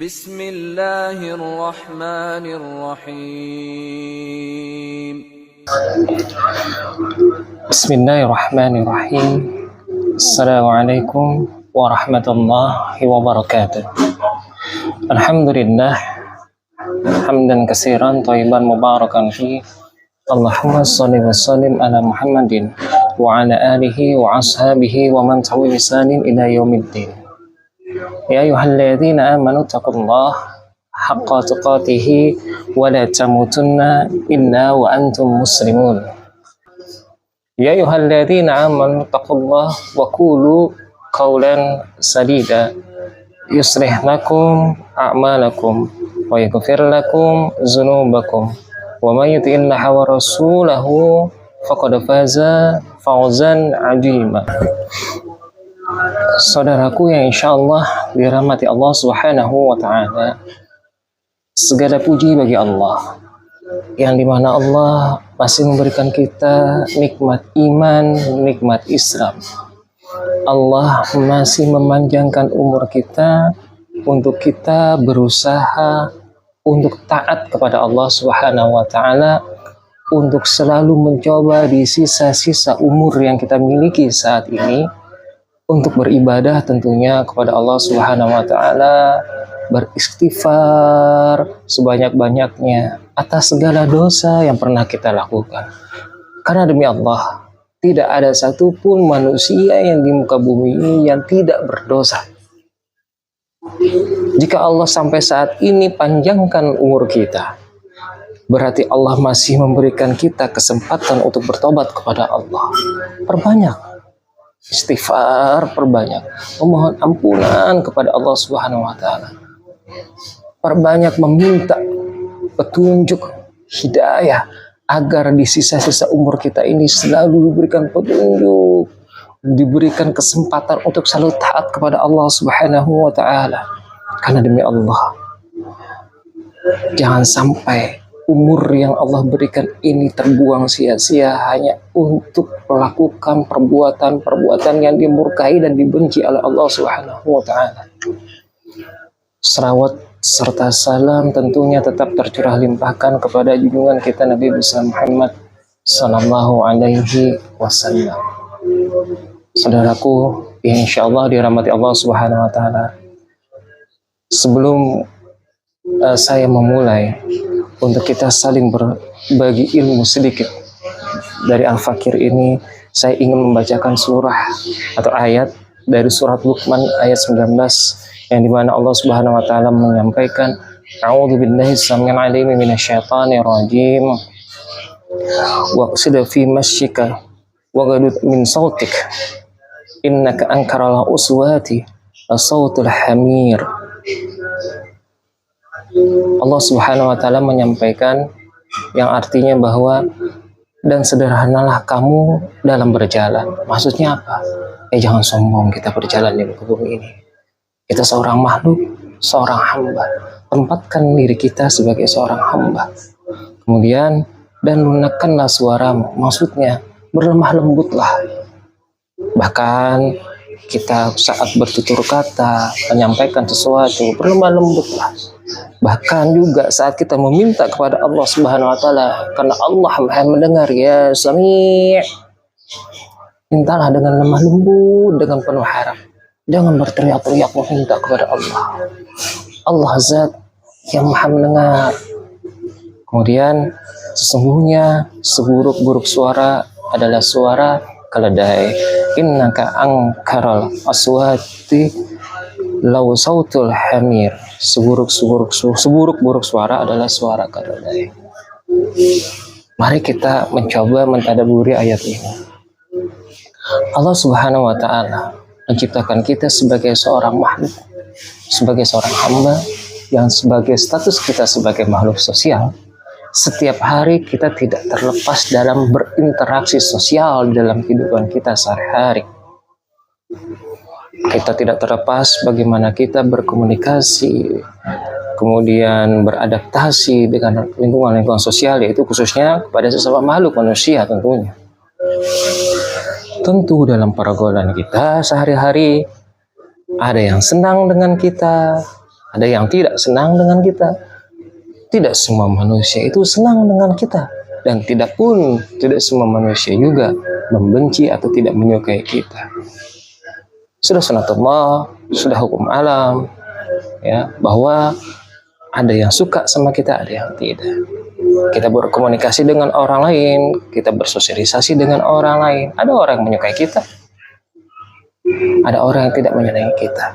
Bismillahirrahmanirrahim. Bismillahirrahmanirrahim. Assalamualaikum warahmatullahi wabarakatuh. Alhamdulillah hamdan katsiran thayyiban mubarakan fi. Allahumma shalli wa sallim ala Muhammadin wa ala alihi wa ashabihi wa man tabi'a bi ihsanin ila yaumiddin. Ya ayyuhalladzina amanu taqullaha haqqa tuqatih wa la tamutunna illa wa antum muslimun. Ya ayyuhalladzina amanu taqullaha wa qulu qawlan sadida yuslih lakum a'malakum wa yaghfir lakum dzunubakum wa may yuti'illaha wa rasulahu faqad faza fawzan 'azima. Saudaraku yang insyaallah dirahmati Allah Subhanahu wa taala, segala puji bagi Allah yang dimana Allah masih memberikan kita nikmat iman, nikmat Islam. Allah masih memanjangkan umur kita untuk kita berusaha untuk taat kepada Allah Subhanahu wa taala, untuk selalu mencoba di sisa-sisa umur yang kita miliki saat ini untuk beribadah tentunya kepada Allah Subhanahu wa taala, beristighfar sebanyak-banyaknya atas segala dosa yang pernah kita lakukan. Karena demi Allah, tidak ada satupun manusia yang di muka bumi ini yang tidak berdosa. Jika Allah sampai saat ini panjangkan umur kita, berarti Allah masih memberikan kita kesempatan untuk bertobat kepada Allah. Perbanyak istighfar, perbanyak memohon ampunan kepada Allah Subhanahu wa taala. Perbanyak meminta petunjuk, hidayah, agar di sisa-sisa umur kita ini selalu diberikan petunjuk, diberikan kesempatan untuk selalu taat kepada Allah Subhanahu wa taala. Karena demi Allah, jangan sampai umur yang Allah berikan ini terbuang sia-sia hanya untuk melakukan perbuatan-perbuatan yang dimurkai dan dibenci oleh Allah Subhanahu wa taala. Selawat serta salam tentunya tetap tercurah limpahkan kepada junjungan kita Nabi besar Muhammad sallallahu alaihi wasallam. Saudaraku, insyaallah dirahmati Allah Subhanahu wa taala. Sebelum saya memulai untuk kita saling berbagi ilmu sedikit dari Al-Fakir ini, saya ingin membacakan surah atau ayat dari surat Luqman ayat 19 yang dimana Allah Subhanahu wa taala menyampaikan, a'udzubillahi samil alim minasyaitonir rajim waqsid fi masyika waghadud min sautik innaka ankaral uswati sautul hamir. Allah Subhanahu wa taala menyampaikan yang artinya bahwa dan sederhanalah kamu dalam berjalan. Maksudnya apa? Jangan sombong kita berjalan di muka bumi ini. Kita seorang makhluk, seorang hamba. Tempatkan diri kita sebagai seorang hamba. Kemudian, dan lunakkanlah suaramu. Maksudnya, berlemah lembutlah. Bahkan, kita saat bertutur kata, menyampaikan sesuatu, berlemah lembutlah. Bahkan juga saat kita meminta kepada Allah Subhanahu wa taala, karena Allah Maha mendengar, ya Sami'. Mintalah dengan lemah lembut, dengan penuh harap. Jangan berteriak-teriak meminta kepada Allah. Allah Zat yang Maha mendengar. Kemudian sesungguhnya seburuk-buruk suara adalah suara keledai. Innaka angkaral aswati law sautul hamir. Seburuk-buruk suara adalah suara keledai. Mari kita mencoba mentadabburi ayat ini. Allah Subhanahu wa taala menciptakan kita sebagai seorang makhluk, sebagai seorang hamba yang sebagai status kita sebagai makhluk sosial. Setiap hari kita tidak terlepas dalam berinteraksi sosial dalam kehidupan kita sehari-hari. Kita tidak terlepas bagaimana kita berkomunikasi, kemudian beradaptasi dengan lingkungan-lingkungan sosial, yaitu khususnya kepada sesama makhluk manusia tentunya. Tentu dalam pergaulan kita sehari-hari ada yang senang dengan kita, Ada yang tidak senang dengan kita. Tidak semua manusia itu senang dengan kita. Dan tidak semua manusia juga membenci atau tidak menyukai kita. Sudah sunatullah, sudah hukum alam, ya, bahwa ada yang suka sama kita, ada yang tidak. Kita berkomunikasi dengan orang lain, kita bersosialisasi dengan orang lain. Ada orang yang menyukai kita, ada orang yang tidak menyukai kita.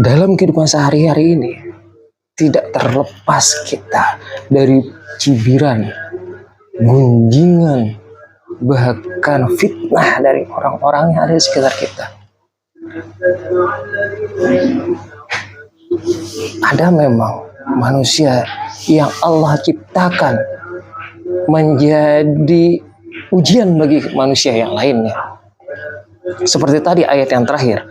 Dalam kehidupan sehari-hari ini, tidak terlepas kita dari cibiran, gunjingan, bahkan fitnah dari orang-orang yang ada di sekitar kita. Ada memang manusia yang Allah ciptakan menjadi ujian bagi manusia yang lainnya. Seperti tadi ayat yang terakhir,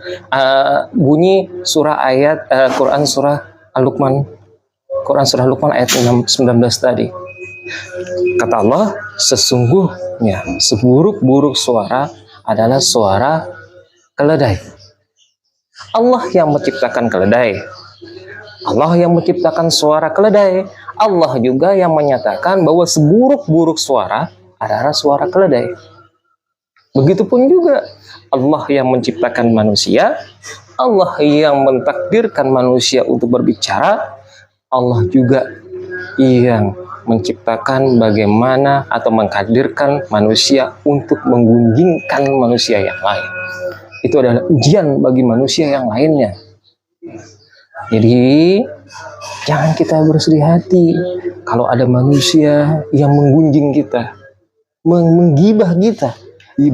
bunyi surah ayat Quran surah Luqman ayat 19 tadi. Kata Allah, sesungguhnya seburuk-buruk suara adalah suara keledai. Allah yang menciptakan keledai. Allah yang menciptakan suara keledai. Allah juga yang menyatakan bahwa seburuk-buruk suara adalah suara keledai. Begitupun juga Allah yang menciptakan manusia, Allah yang mentakdirkan manusia untuk berbicara, Allah juga yang menciptakan bagaimana atau menghadirkan manusia untuk menggunjingkan manusia yang lain. Itu adalah ujian bagi manusia yang lainnya. Jadi jangan kita bersedih hati kalau ada manusia yang menggunjing kita, menggibah kita,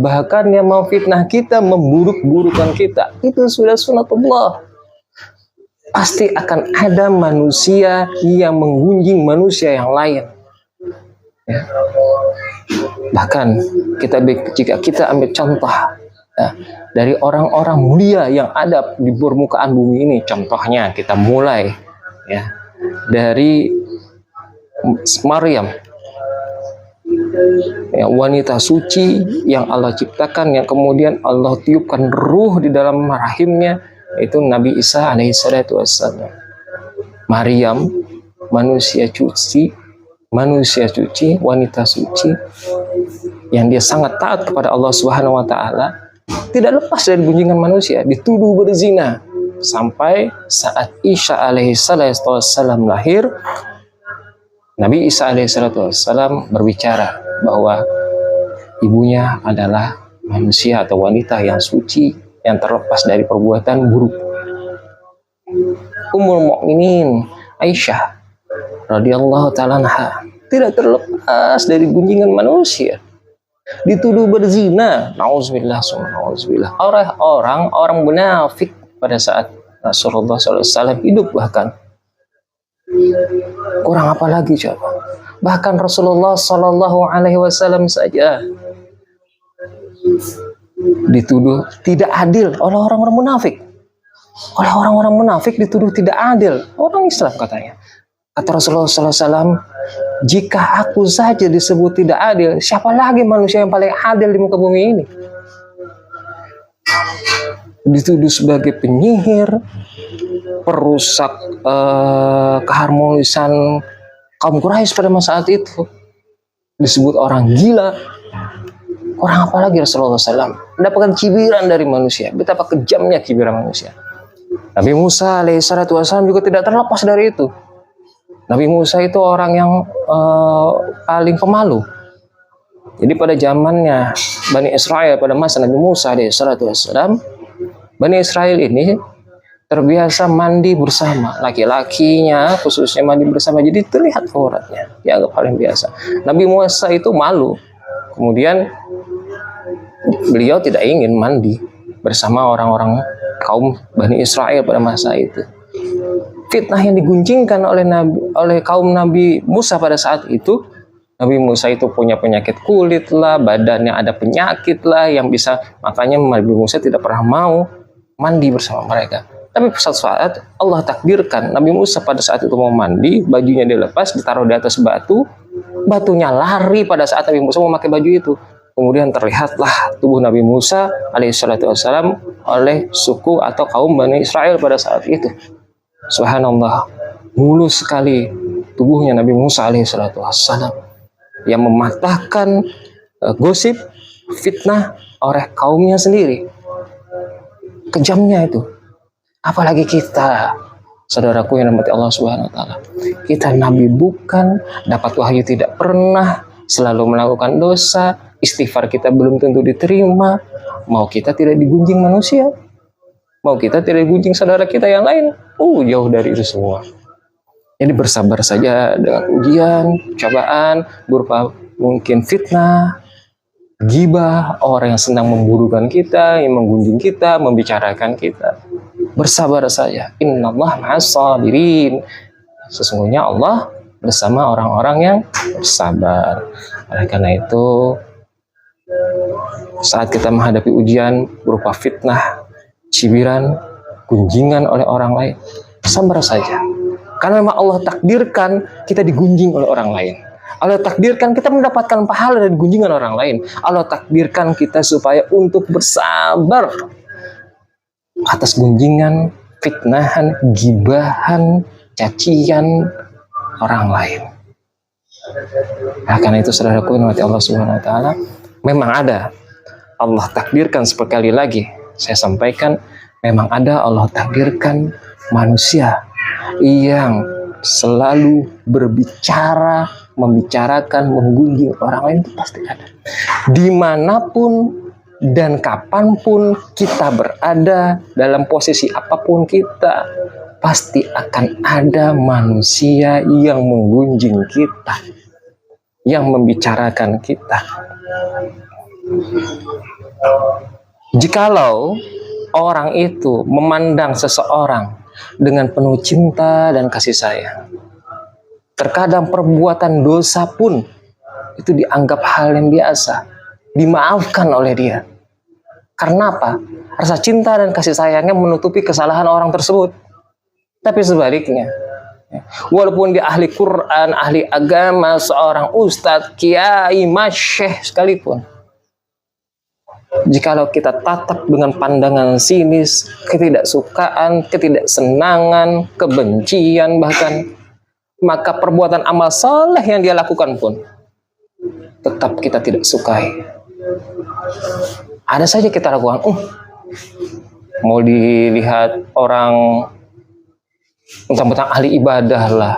bahkan yang memfitnah kita, memburuk-burukan kita. Itu sudah sunatullah. Pasti akan ada manusia yang menggunjing manusia yang lain. Ya. Bahkan jika kita ambil contoh dari orang-orang mulia yang ada di permukaan bumi ini, contohnya kita mulai ya dari Maryam, ya, wanita suci yang Allah ciptakan, yang kemudian Allah tiupkan ruh di dalam rahimnya, itu Nabi Isa alaihissalatu wassalam. Maryam, manusia suci, wanita suci yang dia sangat taat kepada Allah Subhanahu wa taala, tidak lepas dari gunjingan manusia, dituduh berzina sampai saat Isa alaihissalatu wassalam lahir. Nabi Isa alaihissalatu wassalam berbicara bahwa ibunya adalah manusia atau wanita yang suci, yang terlepas dari perbuatan buruk. Ummul Mukminin Aisyah radhiyallahu ta'ala anha tidak terlepas dari gunjingan manusia, dituduh berzina, nauzubillah oleh orang munafik pada saat Rasulullah SAW hidup. Bahkan kurang apa lagi coba, bahkan Rasulullah SAW saja dituduh tidak adil oleh orang-orang munafik. Oleh orang-orang munafik dituduh tidak adil. Orang Islam katanya. Kata Rasulullah SAW, jika aku saja disebut tidak adil, siapa lagi manusia yang paling adil di muka bumi ini? Dituduh sebagai penyihir, perusak keharmonisan kaum Quraisy pada masa itu. Disebut orang gila. Orang apa lagi Rasulullah SAW mendapatkan cibiran dari manusia. Betapa kejamnya cibiran manusia. Nabi Musa alaihissalatu wassalam juga tidak terlepas dari itu. Nabi Musa itu orang yang paling pemalu. Jadi pada zamannya Bani Israel, pada masa Nabi Musa alaihissalatu wassalam, Bani Israel ini terbiasa mandi bersama, laki-lakinya khususnya mandi bersama, jadi terlihat auratnya, ya paling biasa. Nabi Musa itu malu, kemudian beliau tidak ingin mandi bersama orang-orang kaum Bani Israel pada masa itu. Fitnah yang digunjingkan oleh kaum Nabi Musa pada saat itu, Nabi Musa itu punya penyakit kulit lah, badannya ada penyakit lah yang bisa, makanya Nabi Musa tidak pernah mau mandi bersama mereka. Tapi suatu saat Allah takdirkan Nabi Musa pada saat itu mau mandi, bajunya dilepas, ditaruh di atas batu, batunya lari pada saat Nabi Musa memakai baju itu. kemudian terlihatlah tubuh Nabi Musa alaihissalatu wassalam oleh suku atau kaum Bani Israel pada saat itu. Subhanallah, mulus sekali tubuhnya Nabi Musa alaihissalatu wassalam yang mematahkan gosip, fitnah oleh kaumnya sendiri. Kejamnya itu. Apalagi kita, saudaraku yang dirahmati Allah Subhanahu wa taala. Kita nabi bukan, dapat wahyu tidak pernah, selalu melakukan dosa, istighfar kita belum tentu diterima, mau kita tidak digunjing manusia, mau kita tidak digunjing saudara kita yang lain, jauh dari itu semua. Jadi bersabar saja dengan ujian, cobaan, berupa mungkin fitnah, gibah, orang yang senang memburukan kita, yang menggunjing kita, membicarakan kita. Bersabar saja. Innallaha ma'as sabirin. Sesungguhnya Allah bersama orang-orang yang bersabar. Oleh karena itu, saat kita menghadapi ujian berupa fitnah, cibiran, gunjingan oleh orang lain, sabar saja. Karena memang Allah takdirkan kita digunjing oleh orang lain. Allah takdirkan kita mendapatkan pahala dari gunjingan orang lain. Allah takdirkan kita supaya untuk bersabar atas gunjingan, fitnahan, gibahan, cacian orang lain. Nah, karena itu saudaraku yang dirahmati Allah Subhanahu wa taala, memang ada Allah takdirkan, sekali lagi saya sampaikan, memang ada Allah takdirkan manusia yang selalu berbicara, membicarakan, menggunjing orang lain, itu pasti ada. Dimanapun dan kapanpun kita berada, dalam posisi apapun kita, pasti akan ada manusia yang menggunjing kita, yang membicarakan kita. Jikalau orang itu memandang seseorang dengan penuh cinta dan kasih sayang, terkadang perbuatan dosa pun itu dianggap hal yang biasa, dimaafkan oleh dia. Karena apa? Rasa cinta dan kasih sayangnya menutupi kesalahan orang tersebut. Tapi sebaliknya, walaupun dia ahli Quran, ahli agama, seorang ustadz, kiai, masyekh sekalipun, jikalau kita tatap dengan pandangan sinis, ketidaksukaan, ketidaksenangan, kebencian bahkan, maka perbuatan amal saleh yang dia lakukan pun tetap kita tidak sukai. Ada saja kita lakukan, mau dilihat orang mentang-mentang ahli ibadah lah,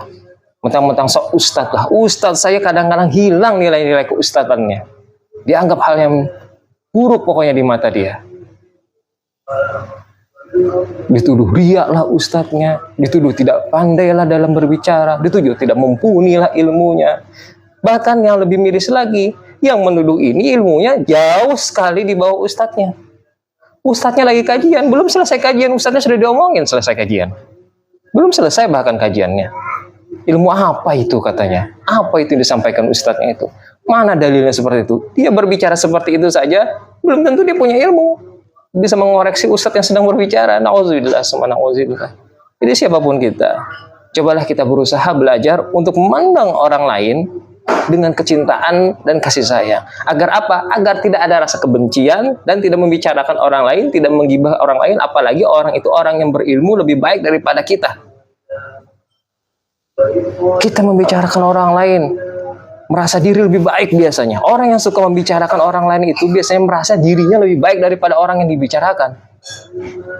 mentang-mentang sok ustadz lah. Ustadz saya kadang-kadang hilang nilai-nilai keustadannya. Dianggap hal yang buruk pokoknya di mata dia. Dituduh riak lah ustadznya, dituduh tidak pandai lah dalam berbicara, dituduh tidak mumpuni lah ilmunya. Bahkan yang lebih miris lagi, yang menuduh ini ilmunya jauh sekali di bawah ustadznya. Ustadznya lagi kajian, belum selesai kajian, ustadznya sudah diomongin selesai kajian. Belum selesai bahkan kajiannya. Ilmu apa itu katanya? Apa itu yang disampaikan ustadznya itu? Mana dalilnya seperti itu? Dia berbicara seperti itu saja, belum tentu dia punya ilmu. Bisa mengoreksi ustadz yang sedang berbicara. Na'udzubillah, na'udzubillah. Jadi siapapun kita, cobalah kita berusaha belajar untuk memandang orang lain dengan kecintaan dan kasih sayang. Agar apa? Agar tidak ada rasa kebencian dan tidak membicarakan orang lain, tidak menggibah orang lain, apalagi orang itu orang yang berilmu lebih baik daripada kita. Kita membicarakan orang lain, merasa diri lebih baik biasanya. Orang yang suka membicarakan orang lain itu biasanya merasa dirinya lebih baik daripada orang yang dibicarakan.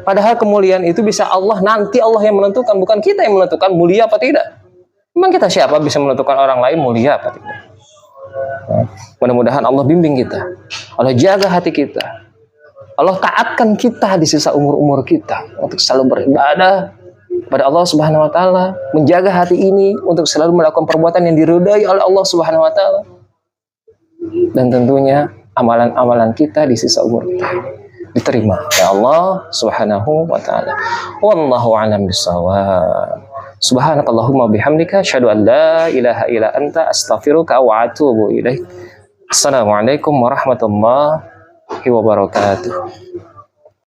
Padahal kemuliaan itu bisa nanti Allah yang menentukan, bukan kita yang menentukan mulia apa tidak. Memang kita siapa bisa menentukan orang lain mulia apa tidak? Mudah-mudahan Allah bimbing kita, Allah jaga hati kita, Allah taatkan kita di sisa umur-umur kita untuk selalu beribadah pada Allah Subhanahu wa taala, menjaga hati ini untuk selalu melakukan perbuatan yang diridhai oleh Allah Subhanahu wa taala. Dan tentunya amalan-amalan kita di sisa umur kita diterima oleh Allah Subhanahu wa taala. Wallahu a'lam bishawab. Subhanakallahumma bihamdika asyhadu an la ilaha illa anta astaghfiruka wa atubu ilaik. Assalamualaikum warahmatullahi wabarakatuh.